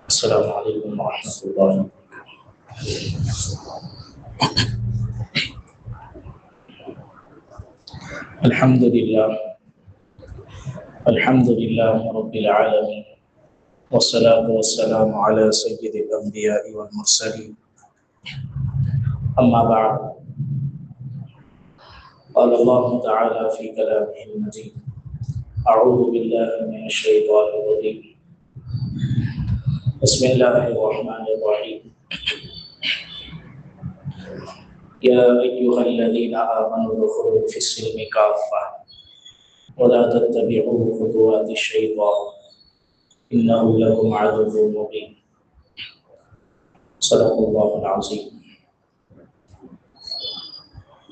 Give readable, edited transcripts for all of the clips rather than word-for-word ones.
السلام علیکم ورحمۃ اللہ۔ الحمد للہ رب العالمین، والصلاة والسلام علی سید الانبیاء والمرسلین، اما بعد، قال اللہ تعالی فی کلامہ المجید، اعوذ باللہ من الشیطان الرجیم، بسم اللہ الرحمن الرحیم، یا ایھا الذین آمنوا ادخلوا فی السلم کافۃ ولا تتبعوا خطوات الشیطان انہ لکم عدو مبین۔ صدق اللہ العظیم۔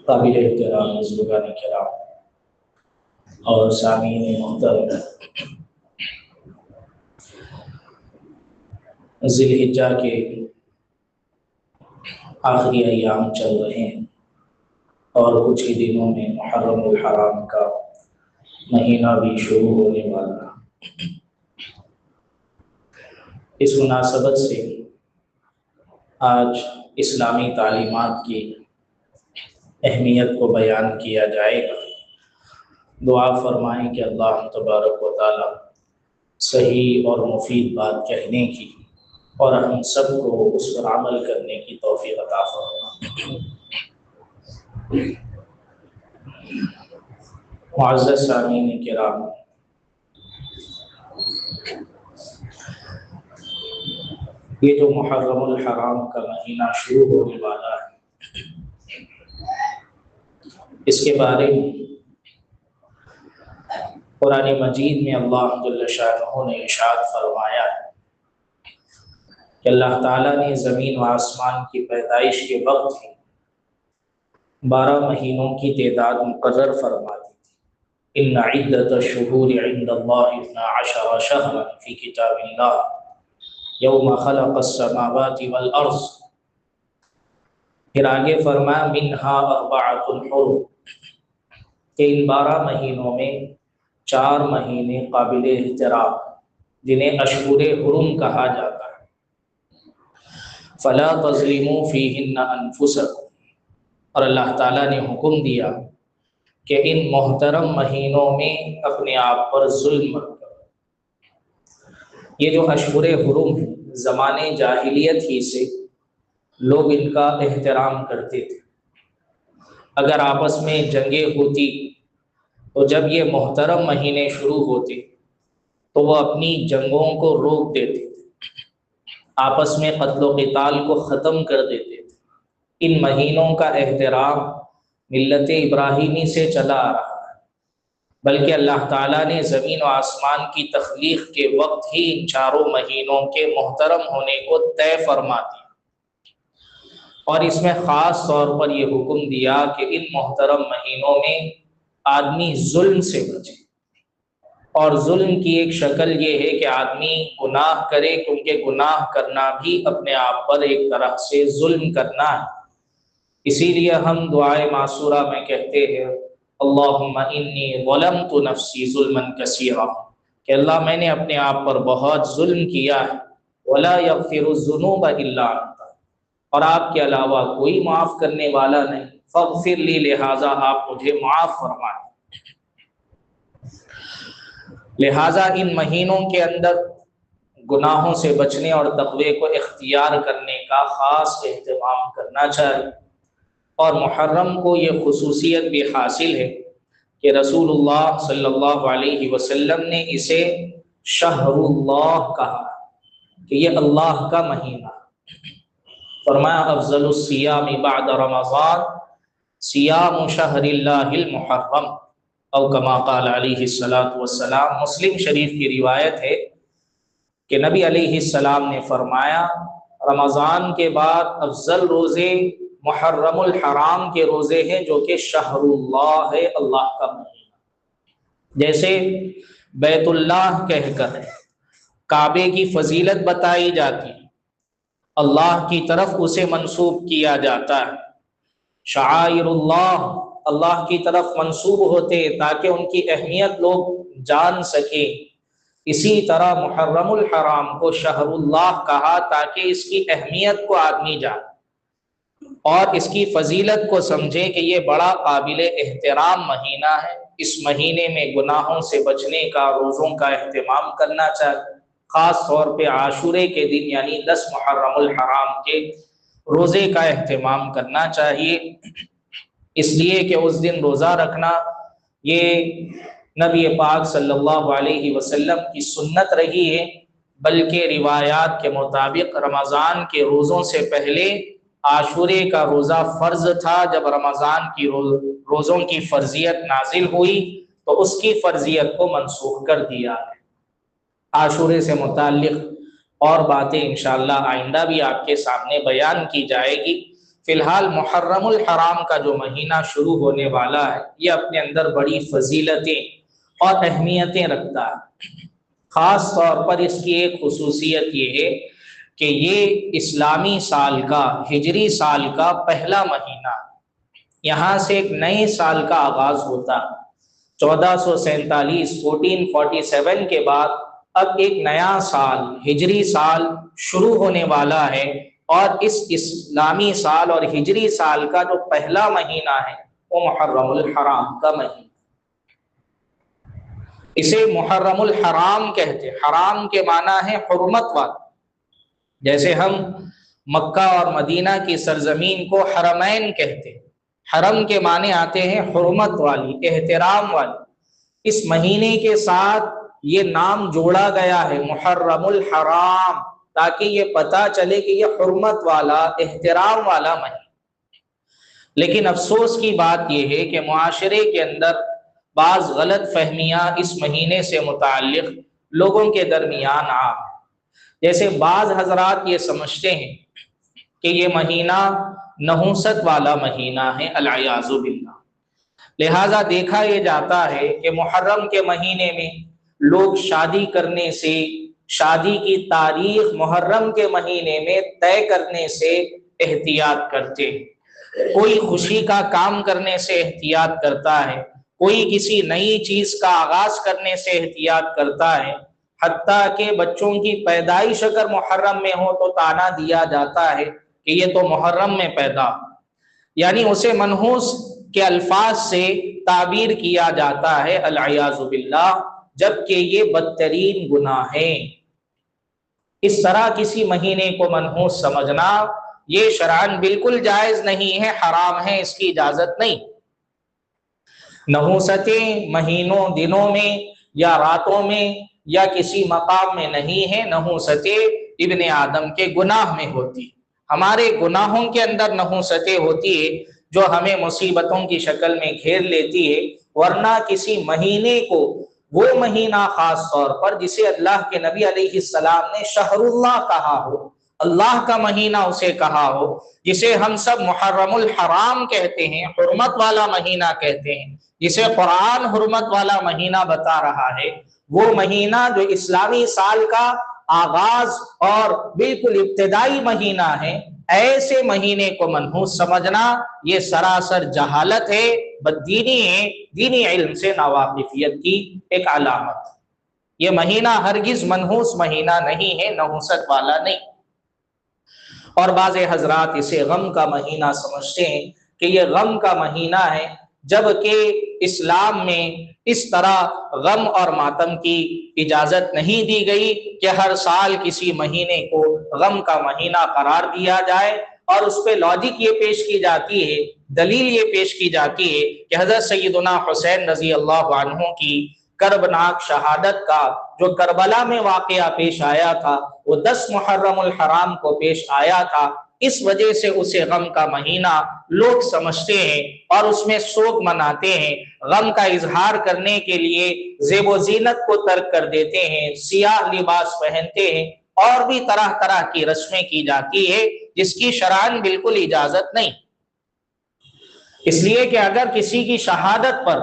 قابل احترام بزرگان کرام اور سامعین محترم، ذی الحجہ کے آخری ایام چل رہے ہیں اور کچھ ہی دنوں میں محرم الحرام کا مہینہ بھی شروع ہونے والا ہے۔ اس مناسبت سے آج اسلامی تعلیمات کی اہمیت کو بیان کیا جائے گا۔ دعا فرمائیں کہ اللہ تبارک و تعالی صحیح اور مفید بات کہنے کی اور ہم سب کو اس پر عمل کرنے کی توفیق عطا فرمائے۔ معزز سامعین کرام، یہ جو محرم الحرام کا مہینہ شروع ہونے والا ہے، اس کے بارے میں قرآن مجید میں اللہ جل شانہ نے ارشاد فرمایا ہے کہ اللہ تعالیٰ نے زمین و آسمان کی پیدائش کے وقت ہی 12 مہینوں کی تعداد مقرر فرما دی تھی۔ ان عدۃ الشہور عند اللہ 12 شہرا فی کتاب اللہ یوم خلق السماوات والارض۔ پھر آگے فرمایا منہا اربعۃ حرم، کہ ان 12 مہینوں میں 4 مہینے قابل احترام جنہیں اشہر حرم کہا جاتا ہے۔ فلا تظلموا فیہن انفسکم، اور اللہ تعالیٰ نے حکم دیا کہ ان محترم مہینوں میں اپنے آپ پر ظلم مت کرو۔ یہ جو اشہر حرم ہے، زمانے جاہلیت ہی سے لوگ ان کا احترام کرتے تھے۔ اگر آپس میں جنگیں ہوتی تو جب یہ محترم مہینے شروع ہوتے تو وہ اپنی جنگوں کو روک دیتے تھے، آپس میں قتل و قتال کو ختم کر دیتے تھے۔ ان مہینوں کا احترام ملت ابراہیمی سے چلا آ رہا ہے، بلکہ اللہ تعالیٰ نے زمین و آسمان کی تخلیق کے وقت ہی ان 4 مہینوں کے محترم ہونے کو طے فرما دیا، اور اس میں خاص طور پر یہ حکم دیا کہ ان محترم مہینوں میں آدمی ظلم سے بچے۔ اور ظلم کی ایک شکل یہ ہے کہ آدمی گناہ کرے، کیونکہ گناہ کرنا بھی اپنے آپ پر ایک طرح سے ظلم کرنا ہے۔ اسی لیے ہم دعائے معصورہ میں کہتے ہیں اللہم انی ظلمت نفسی ظلما کثیرا، کہ اللہ میں نے اپنے آپ پر بہت ظلم کیا ہے، ولا یغفر الذنوب الا انت، اور آپ کے علاوہ کوئی معاف کرنے والا نہیں، فاغفر لی، لہٰذا آپ مجھے معاف فرمائیں۔ لہٰذا ان مہینوں کے اندر گناہوں سے بچنے اور تقوی کو اختیار کرنے کا خاص اہتمام کرنا چاہیے۔ اور محرم کو یہ خصوصیت بھی حاصل ہے کہ رسول اللہ صلی اللہ علیہ وسلم نے اسے شہر اللہ کہا، کہ یہ اللہ کا مہینہ۔ فرمایا افضل الصیام بعد رمضان صیام شہر اللہ المحرم، او کما قال علیہ الصلاۃ والسلام۔ مسلم شریف کی روایت ہے کہ نبی علیہ السلام نے فرمایا رمضان کے بعد افضل روزے محرم الحرام کے روزے ہیں، جو کہ شہر اللہ ہے، اللہ کا مہینہ۔ جیسے بیت اللہ کہہ کر کعبے کی فضیلت بتائی جاتی ہے، اللہ کی طرف اسے منسوب کیا جاتا ہے۔ شعائر اللہ، اللہ کی طرف منسوب ہوتے تاکہ ان کی اہمیت لوگ جان سکیں، اسی طرح محرم الحرام کو شہر اللہ کہا تاکہ اس کی اہمیت کو آدمی جانے اور اس کی فضیلت کو سمجھے کہ یہ بڑا قابل احترام مہینہ ہے۔ اس مہینے میں گناہوں سے بچنے کا، روزوں کا اہتمام کرنا چاہیے، خاص طور پہ عاشورے کے دن یعنی 10 محرم الحرام کے روزے کا اہتمام کرنا چاہیے، اس لیے کہ اس دن روزہ رکھنا یہ نبی پاک صلی اللہ علیہ وسلم کی سنت رہی ہے، بلکہ روایات کے مطابق رمضان کے روزوں سے پہلے عاشورے کا روزہ فرض تھا۔ جب رمضان کی روزوں کی فرضیت نازل ہوئی تو اس کی فرضیت کو منسوخ کر دیا ہے۔ عاشورے سے متعلق اور باتیں انشاءاللہ آئندہ بھی آپ کے سامنے بیان کی جائے گی۔ فی الحال محرم الحرام کا جو مہینہ شروع ہونے والا ہے یہ اپنے اندر بڑی فضیلتیں اور اہمیتیں رکھتا ہے۔ خاص طور پر اس کی ایک خصوصیت یہ ہے کہ یہ اسلامی سال کا، ہجری سال کا پہلا مہینہ، یہاں سے ایک نئے سال کا آغاز ہوتا۔ 1447 1447 کے بعد اب ایک نیا سال، ہجری سال شروع ہونے والا ہے، اور اس اسلامی سال اور ہجری سال کا جو پہلا مہینہ ہے وہ محرم الحرام کا مہینہ، اسے محرم الحرام کہتے۔ حرام کے معنی ہے حرمت والا، جیسے ہم مکہ اور مدینہ کی سرزمین کو حرمین کہتے، حرم کے معنی آتے ہیں حرمت والی، احترام والی۔ اس مہینے کے ساتھ یہ نام جوڑا گیا ہے محرم الحرام، تاکہ یہ پتہ چلے کہ یہ حرمت والا، احترام والا مہینہ۔ لیکن افسوس کی بات یہ ہے کہ معاشرے کے اندر بعض غلط فہمیاں اس مہینے سے متعلق لوگوں کے درمیان عام ہیں۔ جیسے بعض حضرات یہ سمجھتے ہیں کہ یہ مہینہ نحوست والا مہینہ ہے، العیاذ باللہ، لہذا دیکھا یہ جاتا ہے کہ محرم کے مہینے میں لوگ شادی کرنے سے، شادی کی تاریخ محرم کے مہینے میں طے کرنے سے احتیاط کرتے ہیں، کوئی خوشی کا کام کرنے سے احتیاط کرتا ہے، کوئی کسی نئی چیز کا آغاز کرنے سے احتیاط کرتا ہے، حتیٰ کہ بچوں کی پیدائش اگر محرم میں ہو تو طعنہ دیا جاتا ہے کہ یہ تو محرم میں پیدا، یعنی اسے منحوس کے الفاظ سے تعبیر کیا جاتا ہے، العیاذ باللہ، جبکہ یہ بدترین گناہ ہے۔ اس طرح کسی مہینے کو منحوس سمجھنا یہ شرعاً بالکل جائز نہیں ہے، حرام ہے، اس کی اجازت نہیں۔ نحوستیں مہینوں، دنوں میں یا راتوں میں یا کسی مقام میں نہیں ہے، نحوستیں ابن آدم کے گناہ میں ہوتی، ہمارے گناہوں کے اندر نحوستیں ہوتی ہے جو ہمیں مصیبتوں کی شکل میں گھیر لیتی ہے، ورنہ کسی مہینے کو، وہ مہینہ خاص طور پر جسے اللہ کے نبی علیہ السلام نے شہر اللہ کہا ہو، اللہ کا مہینہ اسے کہا ہو، جسے ہم سب محرم الحرام کہتے ہیں، حرمت والا مہینہ کہتے ہیں، جسے قرآن حرمت والا مہینہ بتا رہا ہے، وہ مہینہ جو اسلامی سال کا آغاز اور بالکل ابتدائی مہینہ ہے، ایسے مہینے کو منحوس سمجھنا یہ سراسر جہالت ہے، بددینی ہے، دینی علم سے ناواقفیت کی ایک علامت۔ یہ مہینہ ہرگز منحوس مہینہ نہیں ہے، نحوست والا نہیں۔ اور بعض حضرات اسے غم کا مہینہ سمجھتے ہیں کہ یہ غم کا مہینہ ہے، جبکہ اسلام میں اس طرح غم اور ماتم کی اجازت نہیں دی گئی کہ ہر سال کسی مہینے کو غم کا مہینہ قرار دیا جائے، اور اس پہ لاجک یہ پیش کی جاتی ہے، دلیل یہ پیش کی جاتی ہے کہ حضرت سیدنا حسین رضی اللہ عنہ کی کربناک شہادت کا جو کربلا میں واقعہ پیش آیا تھا وہ 10 محرم الحرام کو پیش آیا تھا، اس وجہ سے اسے غم کا مہینہ لوگ سمجھتے ہیں اور اس میں سوگ مناتے ہیں، غم کا اظہار کرنے کے لیے زیب و زینت کو ترک کر دیتے ہیں، سیاہ لباس پہنتے ہیں، اور بھی طرح طرح کی رسمیں کی جاتی ہے جس کی شرعاً بالکل اجازت نہیں۔ اس لیے کہ اگر کسی کی شہادت پر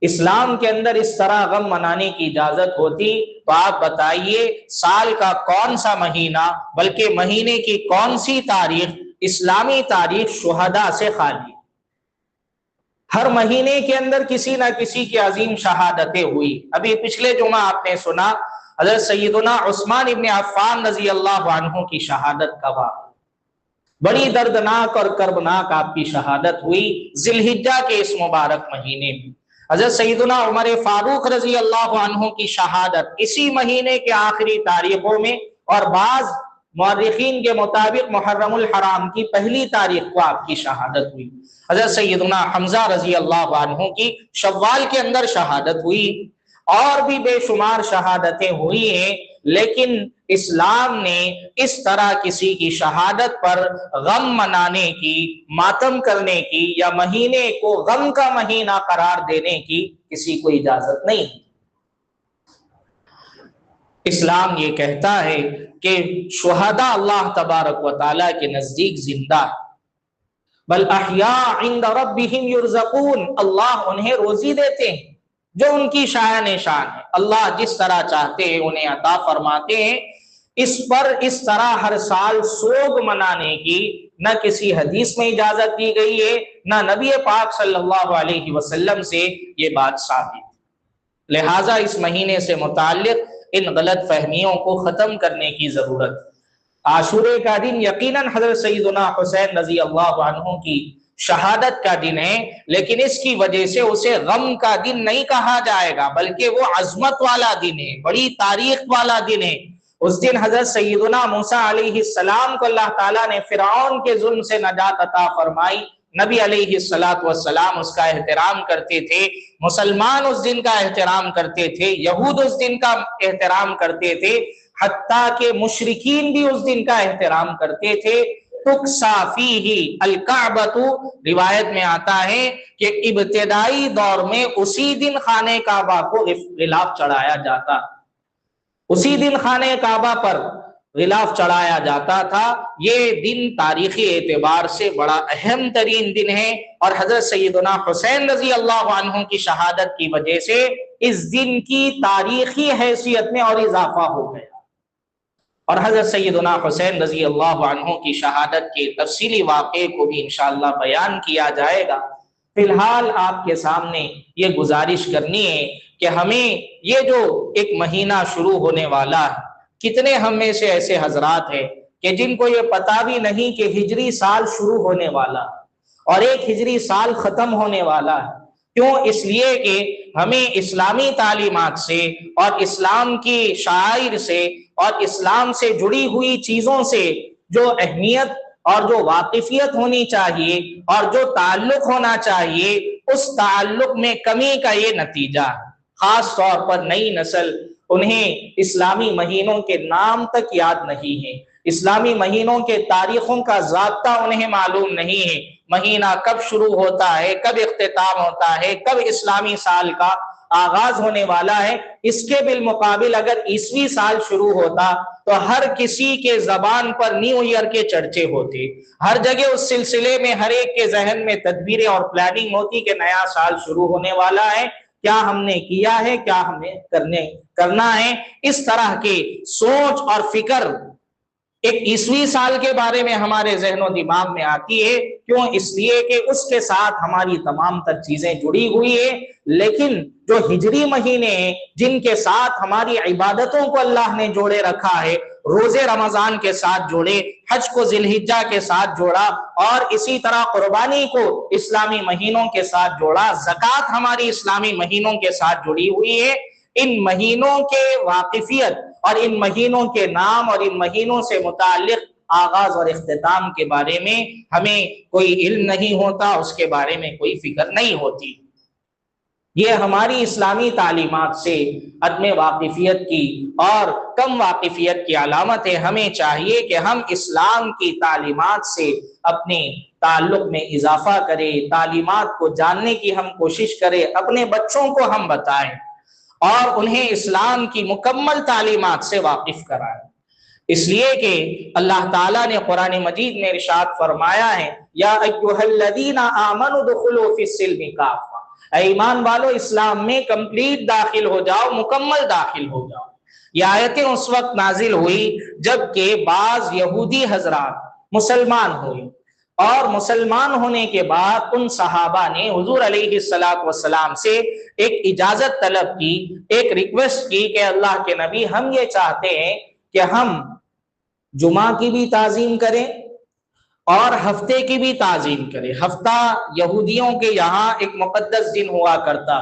اسلام کے اندر اس طرح غم منانے کی اجازت ہوتی تو آپ بتائیے سال کا کون سا مہینہ، بلکہ مہینے کی کون سی تاریخ اسلامی تاریخ شہداء سے خالی؟ ہر مہینے کے اندر کسی نہ کسی کی عظیم شہادتیں ہوئی. ابھی پچھلے جمعہ آپ نے سنا حضرت سیدنا عثمان ابن عفان رضی اللہ عنہ کی شہادت کا واقعہ. بڑی دردناک اور کربناک آپ کی شہادت ہوئی ذی الحجہ کے اس مبارک مہینے میں. حضرت سیدنا عمر فاروق رضی اللہ عنہ کی شہادت اسی مہینے کے آخری تاریخوں میں، اور بعض مورخین کے مطابق محرم الحرام کی پہلی تاریخ کو آپ کی شہادت ہوئی. حضرت سیدنا حمزہ رضی اللہ عنہ کی شوال کے اندر شہادت ہوئی. اور بھی بے شمار شہادتیں ہوئی ہیں، لیکن اسلام نے اس طرح کسی کی شہادت پر غم منانے کی، ماتم کرنے کی، یا مہینے کو غم کا مہینہ قرار دینے کی کسی کو اجازت نہیں. اسلام یہ کہتا ہے کہ شہداء اللہ تبارک و تعالیٰ کے نزدیک زندہ، بل احیاء عند ربہم یرزقون، اللہ انہیں روزی دیتے ہیں جو ان کی شان ہے. اللہ جس طرح چاہتے ہیں انہیں عطا فرماتے ہیں. اس پر اس طرح ہر سال سوگ منانے کی نہ کسی حدیث میں اجازت دی گئی ہے، نہ نبی پاک صلی اللہ علیہ وسلم سے یہ بات ثابت. لہٰذا اس مہینے سے متعلق ان غلط فہمیوں کو ختم کرنے کی ضرورت. عاشورے کا دن یقیناً حضرت سیدنا حسین رضی اللہ عنہ کی شہادت کا دن ہے، لیکن اس کی وجہ سے اسے غم کا دن نہیں کہا جائے گا، بلکہ وہ عظمت والا دن ہے، بڑی تاریخ والا دن ہے. اس دن حضرت سیدنا موسیٰ علیہ السلام کو اللہ تعالیٰ نے فرعون کے ظلم سے نجات عطا فرمائی. نبی علیہ السلام اس کا احترام کرتے تھے، مسلمان اس دن کا احترام کرتے تھے، یہود اس دن کا احترام کرتے تھے، حتیٰ کہ مشرکین بھی اس دن کا احترام کرتے تھے. تقصی فیہ الکعبۃ، روایت میں آتا ہے کہ ابتدائی دور میں اسی دن خانہ کعبہ کو غلاف چڑھایا جاتا، اسی دن خانہ کعبہ پر غلاف چڑھایا جاتا تھا. یہ دن تاریخی اعتبار سے بڑا اہم ترین دن ہے، اور حضرت سیدنا حسین رضی اللہ عنہ کی شہادت کی وجہ سے اس دن کی تاریخی حیثیت میں اور اضافہ ہو گیا. اور حضرت سیدنا حسین رضی اللہ عنہ کی شہادت کے تفصیلی واقعے کو بھی انشاءاللہ بیان کیا جائے گا. فی الحال آپ کے سامنے یہ گزارش کرنی ہے کہ ہمیں یہ جو ایک مہینہ شروع ہونے والا ہے، کتنے ہم میں سے ایسے حضرات ہیں کہ جن کو یہ پتہ بھی نہیں کہ ہجری سال شروع ہونے والا اور ایک ہجری سال ختم ہونے والا ہے. کیوں؟ اس لیے کہ ہمیں اسلامی تعلیمات سے اور اسلام کی شعائر سے اور اسلام سے جڑی ہوئی چیزوں سے جو اہمیت اور جو واقفیت ہونی چاہیے اور جو تعلق ہونا چاہیے، اس تعلق میں کمی کا یہ نتیجہ. خاص طور پر نئی نسل، انہیں اسلامی مہینوں کے نام تک یاد نہیں ہے، اسلامی مہینوں کے تاریخوں کا ضابطہ انہیں معلوم نہیں ہے. مہینہ کب شروع ہوتا ہے، کب اختتام ہوتا ہے، کب اسلامی سال کا آغاز ہونے والا ہے. اس کے بالمقابل اگر عیسوی سال شروع ہوتا تو ہر کسی کے زبان پر نیو ایئر کے چرچے ہوتے، ہر جگہ اس سلسلے میں ہر ایک کے ذہن میں تدبیریں اور پلاننگ ہوتی کہ نیا سال شروع ہونے والا ہے، کیا ہم نے کیا ہے، کیا ہمیں کرنا ہے. اس طرح کے سوچ اور فکر ایک عیسوی سال کے بارے میں ہمارے ذہن و دماغ میں آتی ہے. کیوں؟ اس لیے کہ اس کے ساتھ ہماری تمام تر چیزیں جڑی ہوئی ہیں. لیکن جو ہجری مہینے ہیں جن کے ساتھ ہماری عبادتوں کو اللہ نے جوڑے رکھا ہے، روزے رمضان کے ساتھ جوڑے، حج کو ذی الحجہ کے ساتھ جوڑا، اور اسی طرح قربانی کو اسلامی مہینوں کے ساتھ جوڑا، زکوٰۃ ہماری اسلامی مہینوں کے ساتھ جڑی ہوئی ہے. ان مہینوں کے واقفیت اور ان مہینوں کے نام اور ان مہینوں سے متعلق آغاز اور اختتام کے بارے میں ہمیں کوئی علم نہیں ہوتا، اس کے بارے میں کوئی فکر نہیں ہوتی. یہ ہماری اسلامی تعلیمات سے عدم واقفیت کی اور کم واقفیت کی علامت ہے. ہمیں چاہیے کہ ہم اسلام کی تعلیمات سے اپنے تعلق میں اضافہ کریں، تعلیمات کو جاننے کی ہم کوشش کریں، اپنے بچوں کو ہم بتائیں اور انہیں اسلام کی مکمل تعلیمات سے واقف کرائیں. اس لیے کہ اللہ تعالیٰ نے قرآن مجید میں ارشاد فرمایا ہے، یا ایھا الذین آمنوا ادخلوا فی السلم کافہ، اے ایمان والو اسلام میں کمپلیٹ داخل ہو جاؤ، مکمل داخل ہو جاؤ. یہ آیتیں اس وقت نازل ہوئی جب کہ بعض یہودی حضرات مسلمان ہوئے، اور مسلمان ہونے کے بعد ان صحابہ نے حضور علیہ الصلوۃ والسلام سے ایک اجازت طلب کی، ایک ریکویسٹ کی کہ اللہ کے نبی ہم یہ چاہتے ہیں کہ ہم جمعہ کی بھی تعظیم کریں اور ہفتے کی بھی تعظیم کریں۔ ہفتہ یہودیوں کے یہاں ایک مقدس دن ہوا کرتا،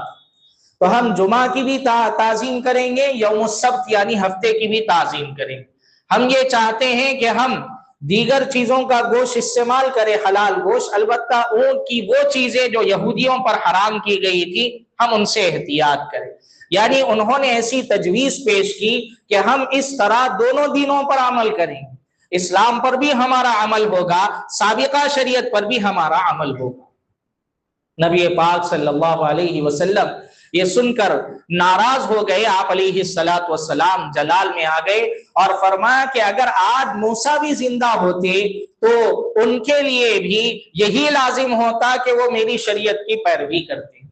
تو ہم جمعہ کی بھی تعظیم کریں گے، یوم السبت یعنی ہفتے کی بھی تعظیم کریں گے۔ ہم یہ چاہتے ہیں کہ ہم دیگر چیزوں کا گوشت استعمال کریں، حلال گوشت، البتہ اونٹ کی وہ چیزیں جو یہودیوں پر حرام کی گئی تھی ہم ان سے احتیاط کریں۔ یعنی انہوں نے ایسی تجویز پیش کی کہ ہم اس طرح دونوں دینوں پر عمل کریں گے، اسلام پر بھی ہمارا عمل ہوگا، سابقہ شریعت پر بھی ہمارا عمل ہوگا۔ نبی پاک صلی اللہ علیہ وسلم یہ سن کر ناراض ہو گئے، آپ علیہ الصلوۃ والسلام جلال میں آ گئے اور فرمایا کہ اگر آج موسیٰ بھی زندہ ہوتے تو ان کے لیے بھی یہی لازم ہوتا کہ وہ میری شریعت کی پیروی کرتے۔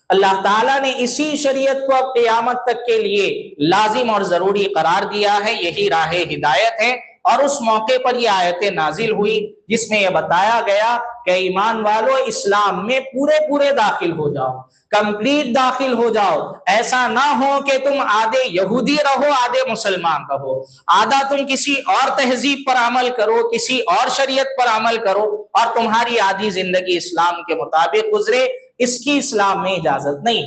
اللہ تعالیٰ نے اسی شریعت کو اب قیامت تک کے لیے لازم اور ضروری قرار دیا ہے، یہی راہ ہدایت ہے۔ اور اس موقع پر یہ آیتیں نازل ہوئی جس میں یہ بتایا گیا کہ ایمان والو اسلام میں پورے داخل ہو جاؤ، کمپلیٹ داخل ہو جاؤ۔ ایسا نہ ہو کہ تم آدھے یہودی رہو آدھے مسلمان رہو، آدھا تم کسی اور تہذیب پر عمل کرو، کسی اور شریعت پر عمل کرو اور تمہاری آدھی زندگی اسلام کے مطابق گزرے، اس کی اسلام میں اجازت نہیں۔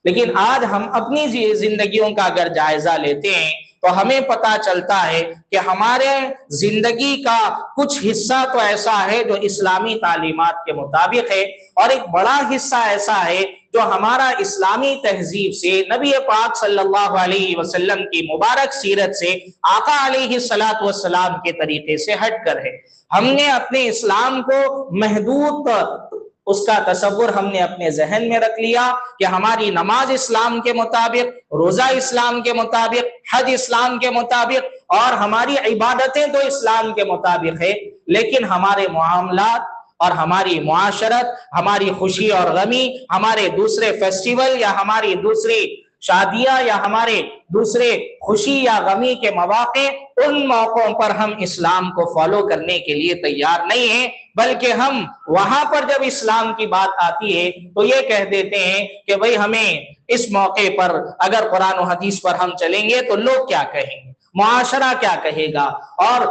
لیکن آج ہم اپنی زندگیوں کا اگر جائزہ لیتے ہیں تو ہمیں پتہ چلتا ہے کہ ہمارے زندگی کا کچھ حصہ تو ایسا ہے جو اسلامی تعلیمات کے مطابق ہے، اور ایک بڑا حصہ ایسا ہے جو ہمارا اسلامی تہذیب سے، نبی پاک صلی اللہ علیہ وسلم کی مبارک سیرت سے، آقا علیہ الصلوۃ والسلام کے طریقے سے ہٹ کر ہے۔ ہم نے اپنے اسلام کو محدود اس کا تصور ہم نے اپنے ذہن میں رکھ لیا کہ ہماری نماز اسلام کے مطابق، روزہ اسلام کے مطابق، حج اسلام کے مطابق، اور ہماری عبادتیں تو اسلام کے مطابق ہے، لیکن ہمارے معاملات اور ہماری معاشرت، ہماری خوشی اور غمی، ہمارے دوسرے فیسٹیول یا ہماری دوسری شادیاں یا ہمارے دوسرے خوشی یا غمی کے مواقع، ان موقعوں پر ہم اسلام کو فالو کرنے کے لیے تیار نہیں ہیں، بلکہ ہم وہاں پر جب اسلام کی بات آتی ہے تو یہ کہہ دیتے ہیں کہ بھئی ہمیں اس موقع پر اگر قرآن و حدیث پر ہم چلیں گے تو لوگ کیا کہیں گے، معاشرہ کیا کہے گا، اور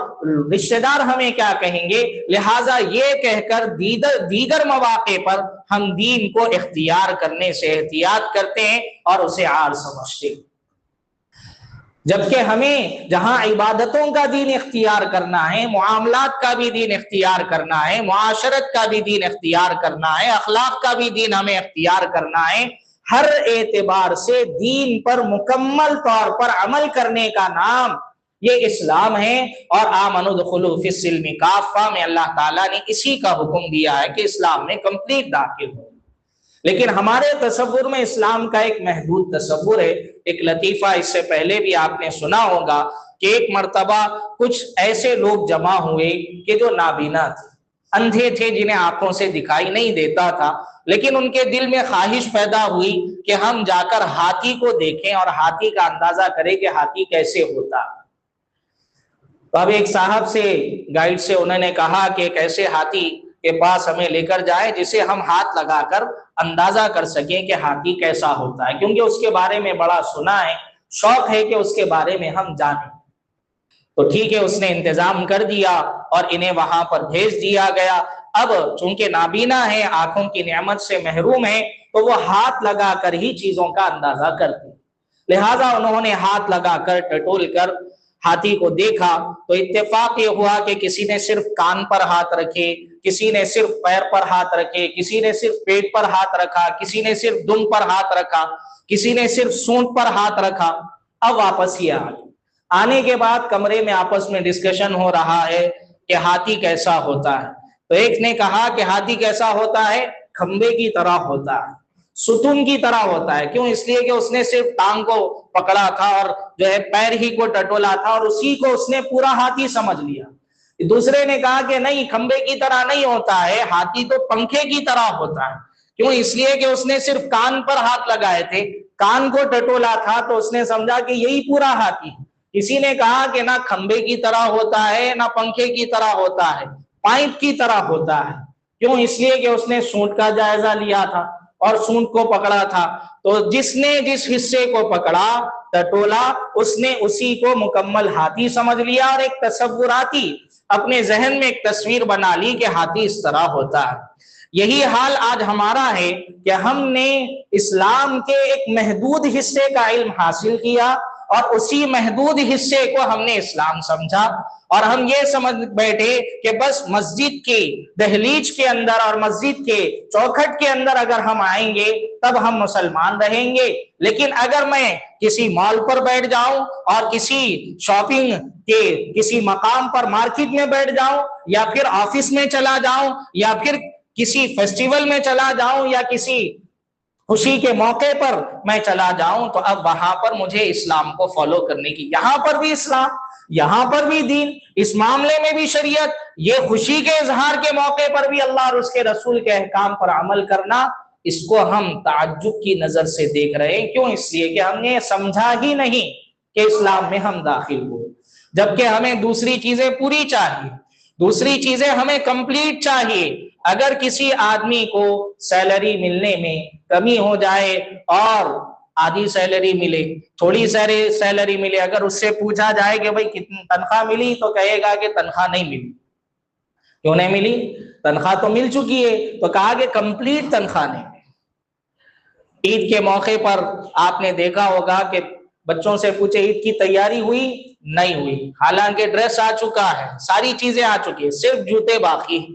رشتہ دار ہمیں کیا کہیں گے، لہٰذا یہ کہہ کر دیگر مواقع پر ہم دین کو اختیار کرنے سے احتیاط کرتے ہیں اور اسے عار سمجھتے ہیں۔ جبکہ ہمیں جہاں عبادتوں کا دین اختیار کرنا ہے، معاملات کا بھی دین اختیار کرنا ہے، معاشرت کا بھی دین اختیار کرنا ہے، اخلاق کا بھی دین ہمیں اختیار کرنا ہے، ہر اعتبار سے دین پر مکمل طور پر عمل کرنے کا نام یہ اسلام ہے۔ اور آمنوا ادخلوا فی السلم کافہ میں اللہ تعالیٰ نے اسی کا حکم دیا ہے کہ اسلام میں کمپلیٹ داخل ہو۔ لیکن ہمارے تصور میں اسلام کا ایک محدود تصور ہے۔ ایک لطیفہ اس سے پہلے بھی آپ نے سنا ہوگا کہ ایک مرتبہ کچھ ایسے لوگ جمع ہوئے کہ جو نابینا تھے، اندھے تھے، جنہیں آنکھوں سے دکھائی نہیں دیتا تھا، لیکن ان کے دل میں خواہش پیدا ہوئی کہ ہم جا کر ہاتھی کو دیکھیں اور ہاتھی کا اندازہ کریں کہ ہاتھی کیسے ہوتا۔ تو اب ایک صاحب سے، گائیڈ سے انہوں نے کہا کہ ایک ایسے ہاتھی کے پاس ہمیں لے کر جائے جسے ہم ہاتھ لگا کر اندازہ کر سکیں کہ ہاتھی کیسا ہوتا ہے، کیونکہ اس کے بارے میں بڑا سنا ہے، شوق ہے کہ اس کے بارے میں ہم جانیں۔ تو ٹھیک ہے، اس نے انتظام کر دیا اور انہیں وہاں پر بھیج دیا گیا۔ اب چونکہ نابینا ہے، آنکھوں کی نعمت سے محروم ہے، تو وہ ہاتھ لگا کر ہی چیزوں کا اندازہ کرتے، لہٰذا انہوں نے ہاتھ لگا کر ٹٹول کر ہاتھی کو دیکھا۔ تو اتفاق یہ ہوا کہ کسی نے صرف کان پر ہاتھ رکھے، کسی نے صرف پیر پر ہاتھ رکھے، کسی نے صرف پیٹ پر ہاتھ رکھا، کسی نے صرف دم پر ہاتھ رکھا، کسی نے صرف سونٹ پر ہاتھ رکھا۔ اب واپس ہی آنے کے بعد کمرے میں آپس میں ڈسکشن ہو رہا ہے کہ ہاتھی کیسا ہوتا ہے۔ تو ایک نے کہا کہ ہاتھی کیسا ہوتا ہے، کھمبے کی طرح ہوتا ہے، ستون کی طرح ہوتا ہے۔ کیوں؟ اس لیے کہ اس نے صرف ٹانگ کو پکڑا تھا اور جو ہے پیر ہی کو ٹٹولا تھا، اور اسی کو اس نے پورا ہاتھی سمجھ لیا۔ دوسرے نے کہا کہ نہیں، کھمبے کی طرح نہیں ہوتا ہے، ہاتھی تو پنکھے کی طرح ہوتا ہے۔ کیوں؟ اس لیے کہ اس نے صرف کان پر ہاتھ لگائے تھے، کان کو ٹٹولا تھا، تو اس نے سمجھا کہ یہی پورا ہاتھی ہے۔ کسی نے کہا کہ نہ کھمبے کی طرح ہوتا ہے نہ پنکھے کی طرح ہوتا ہے، پائپ کی طرح ہوتا ہے۔ کیوں؟ اس لیے کہ اس نے سونٹ کا جائزہ لیا تھا اور سونٹ کو پکڑا تھا، تو جس نے جس حصے کو پکڑا ٹٹولا، اس نے اسی کو مکمل ہاتھی سمجھ لیا اور ایک تصوراتی اپنے ذہن میں ایک تصویر بنا لی کہ ہاتھی اس طرح ہوتا ہے۔ یہی حال آج ہمارا ہے کہ ہم نے اسلام کے ایک محدود حصے کا علم حاصل کیا اور اسی محدود حصے کو ہم نے اسلام سمجھا، اور ہم یہ سمجھ بیٹھے کہ بس مسجد کی دہلیز کے اندر اور مسجد کے چوکھٹ کے اندر اگر ہم آئیں گے تب ہم مسلمان رہیں گے۔ لیکن اگر میں کسی مال پر بیٹھ جاؤں اور کسی شاپنگ کے کسی مقام پر مارکیٹ میں بیٹھ جاؤں، یا پھر آفس میں چلا جاؤں، یا پھر کسی فیسٹیول میں چلا جاؤں، یا کسی خوشی کے موقع پر میں چلا جاؤں، تو اب وہاں پر مجھے اسلام کو فالو کرنے کی، یہاں پر بھی اسلام، یہاں پر بھی دین، اس معاملے میں بھی شریعت، یہ خوشی کے اظہار کے موقع پر بھی اللہ اور اس کے رسول کے احکام پر عمل کرنا، اس کو ہم تعجب کی نظر سے دیکھ رہے ہیں۔ کیوں؟ اس لیے کہ ہم نے سمجھا ہی نہیں کہ اسلام میں ہم داخل ہوئے، جبکہ ہمیں دوسری چیزیں پوری چاہیے، دوسری چیزیں ہمیں کمپلیٹ چاہیے۔ اگر کسی آدمی کو سیلری ملنے میں کمی ہو جائے اور آدھی سیلری ملے، تھوڑی سیلری ملے، اگر اس سے پوچھا جائے کہ بھائی کتنی تنخواہ ملی، تو کہے گا کہ تنخواہ نہیں ملی۔ کیوں نہیں ملی؟ تنخواہ تو مل چکی ہے۔ تو کہا کہ کمپلیٹ تنخواہ نہیں ملی۔ عید کے موقع پر آپ نے دیکھا ہوگا کہ بچوں سے پوچھے عید کی تیاری ہوئی؟ نہیں ہوئی، حالانکہ ڈریس آ چکا ہے، ساری چیزیں آ چکی ہے، صرف جوتے باقی ہیں۔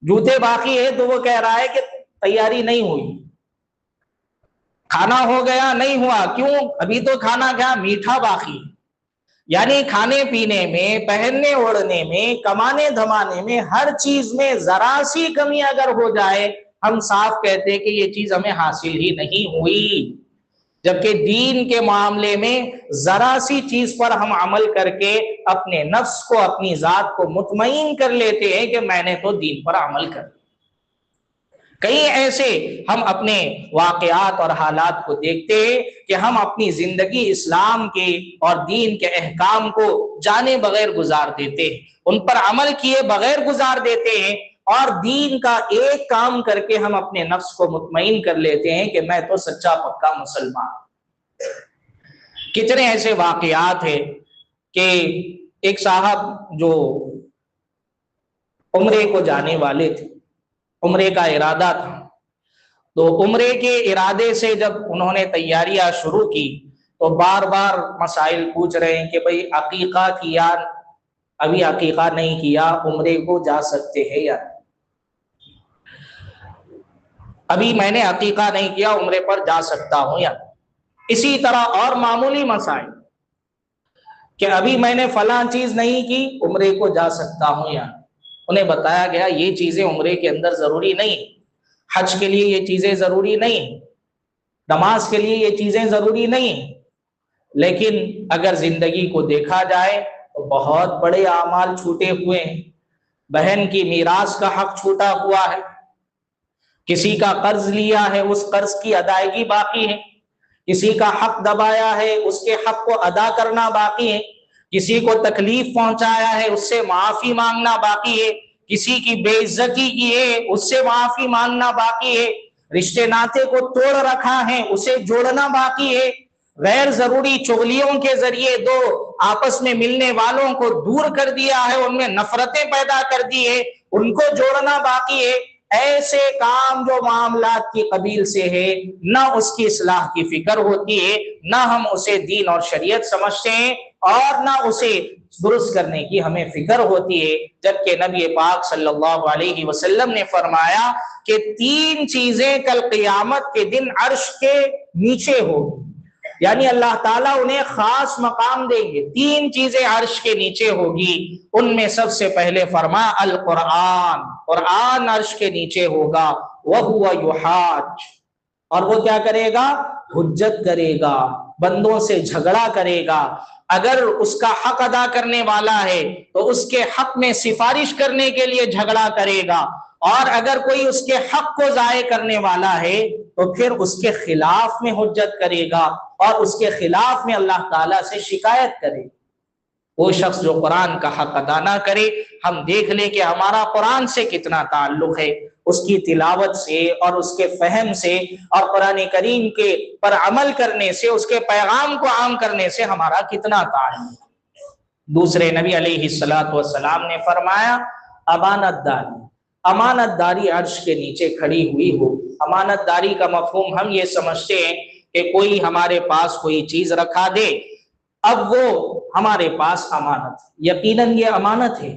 جوتے باقی ہے تو وہ کہہ رہا ہے کہ تیاری نہیں ہوئی۔ کھانا ہو گیا؟ نہیں ہوا۔ کیوں؟ ابھی تو کھانا کیا، میٹھا باقی۔ یعنی کھانے پینے میں، پہننے اوڑھنے میں، کمانے دھمانے میں، ہر چیز میں ذرا سی کمی اگر ہو جائے، ہم صاف کہتے کہ یہ چیز ہمیں حاصل ہی نہیں ہوئی۔ جبکہ دین کے معاملے میں ذرا سی چیز پر ہم عمل کر کے اپنے نفس کو، اپنی ذات کو مطمئن کر لیتے ہیں کہ میں نے تو دین پر عمل کر لیا۔ کئی ایسے ہم اپنے واقعات اور حالات کو دیکھتے ہیں کہ ہم اپنی زندگی اسلام کے اور دین کے احکام کو جانے بغیر گزار دیتے ہیں، ان پر عمل کیے بغیر گزار دیتے ہیں، اور دین کا ایک کام کر کے ہم اپنے نفس کو مطمئن کر لیتے ہیں کہ میں تو سچا پکا مسلمان۔ کتنے ایسے واقعات ہیں کہ ایک صاحب جو عمرے کو جانے والے تھے، عمرے کا ارادہ تھا، تو عمرے کے ارادے سے جب انہوں نے تیاریاں شروع کی تو بار بار مسائل پوچھ رہے ہیں کہ بھئی عقیقہ کیا؟ ابھی عقیقہ نہیں کیا، عمرے کو جا سکتے ہیں یا نہیں؟ ابھی میں نے عقیقہ نہیں کیا، عمرے پر جا سکتا ہوں یا نہیں؟ اسی طرح اور معمولی مسائل کہ ابھی میں نے فلاں چیز نہیں کی، عمرے کو جا سکتا ہوں یا نہیں؟ انہیں بتایا گیا یہ چیزیں عمرے کے اندر ضروری نہیں، حج کے لیے یہ چیزیں ضروری نہیں، نماز کے لیے یہ چیزیں ضروری نہیں، لیکن اگر زندگی کو دیکھا جائے تو بہت بڑے اعمال چھوٹے ہوئے ہیں۔ بہن کی میراث کا حق چھوٹا ہوا ہے، کسی کا قرض لیا ہے، اس قرض کی ادائیگی باقی ہے، کسی کا حق دبایا ہے، اس کے حق کو ادا کرنا باقی ہے، کسی کو تکلیف پہنچایا ہے، اس سے معافی مانگنا باقی ہے، کسی کی بے عزتی کی ہے، اس سے معافی مانگنا باقی ہے، رشتے ناطے کو توڑ رکھا ہے، اسے جوڑنا باقی ہے، غیر ضروری چغلیوں کے ذریعے دو آپس میں ملنے والوں کو دور کر دیا ہے، ان میں نفرتیں پیدا کر دی ہے، ان کو جوڑنا باقی ہے۔ ایسے کام جو معاملات کی قبیل سے ہے، نہ اس کی اصلاح کی فکر ہوتی ہے، نہ ہم اسے دین اور شریعت سمجھتے ہیں، اور نہ اسے درست کرنے کی ہمیں فکر ہوتی ہے۔ جبکہ نبی پاک صلی اللہ علیہ وسلم نے فرمایا کہ 3 چیزیں کل قیامت کے دن عرش کے نیچے ہوگی، یعنی اللہ تعالیٰ انہیں خاص مقام دیں گے، 3 چیزیں عرش کے نیچے ہوگی۔ ان میں سب سے پہلے فرمایا القرآن، قرآن عرش کے نیچے ہوگا، وَهُوَ يُحَاجُّ، اور وہ کیا کرے گا؟ حجت کرے گا، بندوں سے جھگڑا کرے گا۔ اگر اس کا حق ادا کرنے والا ہے تو اس کے حق میں سفارش کرنے کے لیے جھگڑا کرے گا، اور اگر کوئی اس کے حق کو ضائع کرنے والا ہے تو پھر اس کے خلاف میں حجت کرے گا، اور اس کے خلاف میں اللہ تعالیٰ سے شکایت کرے گا۔ وہ شخص جو قرآن کا حق ادا نہ کرے، ہم دیکھ لیں کہ ہمارا قرآن سے کتنا تعلق ہے، اس کی تلاوت سے اور اس کے فہم سے اور قرآن کریم کے پر عمل کرنے سے، اس کے پیغام کو عام کرنے سے ہمارا کتنا تعلق ہے۔ دوسرے نبی علیہ الصلوۃ والسلام نے فرمایا امانت داری، امانت داری عرش کے نیچے کھڑی ہوئی ہو۔ امانت داری کا مفہوم ہم یہ سمجھتے ہیں کہ کوئی ہمارے پاس کوئی چیز رکھا دے، اب وہ ہمارے پاس امانت، یقیناً یہ امانت ہے۔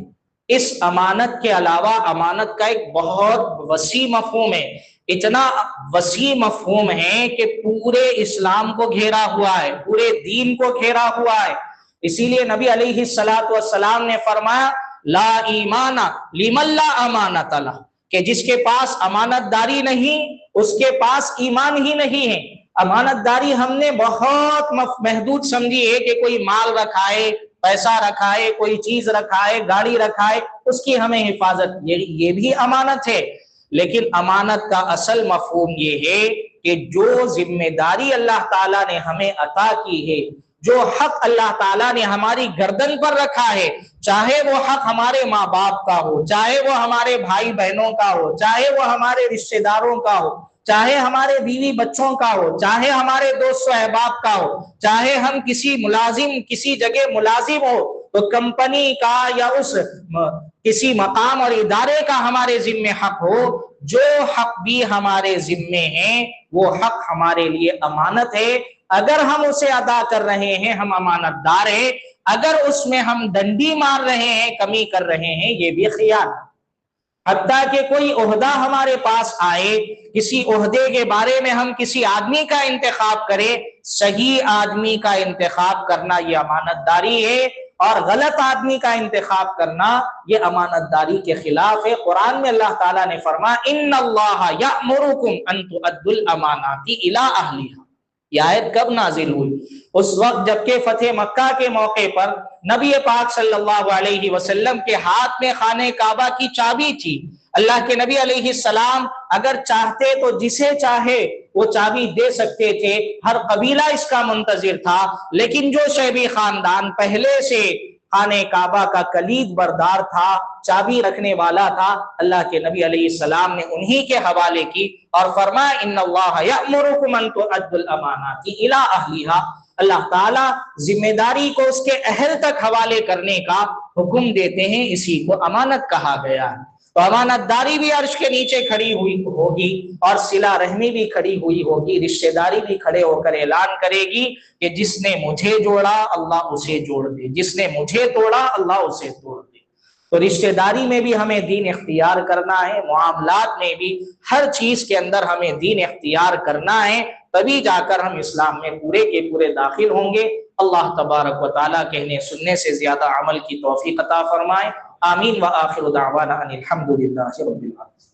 اس امانت کے علاوہ امانت کا ایک بہت وسیع مفہوم ہے، اتنا وسیع مفہوم ہے کہ پورے اسلام کو گھیرا ہوا ہے، پورے دین کو گھیرا ہوا ہے۔ اسی لیے نبی علیہ الصلوۃ والسلام نے فرمایا لا ایمان لمن لا امانت لہ، کہ جس کے پاس امانت داری نہیں اس کے پاس ایمان ہی نہیں ہے۔ امانت داری ہم نے بہت محدود سمجھی ہے کہ کوئی مال رکھائے، پیسہ رکھائے، کوئی چیز رکھائے، گاڑی رکھائے، اس کی ہمیں حفاظت، یہ بھی امانت ہے۔ لیکن امانت کا اصل مفہوم یہ ہے کہ جو ذمہ داری اللہ تعالیٰ نے ہمیں عطا کی ہے، جو حق اللہ تعالیٰ نے ہماری گردن پر رکھا ہے، چاہے وہ حق ہمارے ماں باپ کا ہو، چاہے وہ ہمارے بھائی بہنوں کا ہو، چاہے وہ ہمارے رشتہ داروں کا ہو، چاہے ہمارے بیوی بچوں کا ہو، چاہے ہمارے دوست و احباب کا ہو، چاہے ہم کسی جگہ ملازم ہو تو کمپنی کا یا اس کسی مقام اور ادارے کا ہمارے ذمے حق ہو، جو حق بھی ہمارے ذمے ہیں وہ حق ہمارے لیے امانت ہے۔ اگر ہم اسے ادا کر رہے ہیں ہم امانت دار ہیں، اگر اس میں ہم ڈنڈی مار رہے ہیں، کمی کر رہے ہیں، یہ بھی خیانت۔ حتیٰ کہ کوئی عہدہ ہمارے پاس آئے، کسی عہدے کے بارے میں ہم کسی آدمی کا انتخاب کریں، صحیح آدمی کا انتخاب کرنا یہ امانت داری ہے، اور غلط آدمی کا انتخاب کرنا یہ امانت داری کے خلاف ہے۔ قرآن میں اللہ تعالیٰ نے فرمایا ان اللہ یأمرکم ان تؤدوا الامانات الی اہلھا۔ یہ آیت کب نازل ہوئی؟ اس وقت جبکہ فتح مکہ کے موقع پر نبی پاک صلی اللہ علیہ وسلم کے ہاتھ میں خانہ کعبہ کی چابی تھی۔ اللہ کے نبی علیہ السلام اگر چاہتے تو جسے چاہے وہ چابی دے سکتے تھے، ہر قبیلہ اس کا منتظر تھا، لیکن جو شیبی خاندان پہلے سے خانہ کعبہ کا کلید بردار تھا، چابی رکھنے والا تھا، اللہ کے نبی علیہ السلام نے انہی کے حوالے کی اور فرمایا ان اللہ یأمرکم ان تؤدوا الامانات الی اہلھا۔ اللہ تعالیٰ ذمہ داری کو اس کے اہل تک حوالے کرنے کا حکم دیتے ہیں، اسی کو امانت کہا گیا ہے۔ تو امانت داری بھی عرش کے نیچے کھڑی ہوئی ہوگی، اور صلہ رحمی بھی کھڑی ہوئی ہوگی، رشتہ داری بھی کھڑے ہو کر اعلان کرے گی کہ جس نے مجھے جوڑا اللہ اسے جوڑ دے، جس نے مجھے توڑا اللہ اسے توڑ دے۔ تو رشتہ داری میں بھی ہمیں دین اختیار کرنا ہے، معاملات میں بھی ہر چیز کے اندر ہمیں دین اختیار کرنا ہے، تبھی جا کر ہم اسلام میں پورے کے پورے داخل ہوں گے۔ اللہ تبارک و تعالیٰ کہنے سننے سے زیادہ عمل کی توفیق عطا فرمائے۔ آمین وآخر دعوانا ان الحمد للہ رب العالمین۔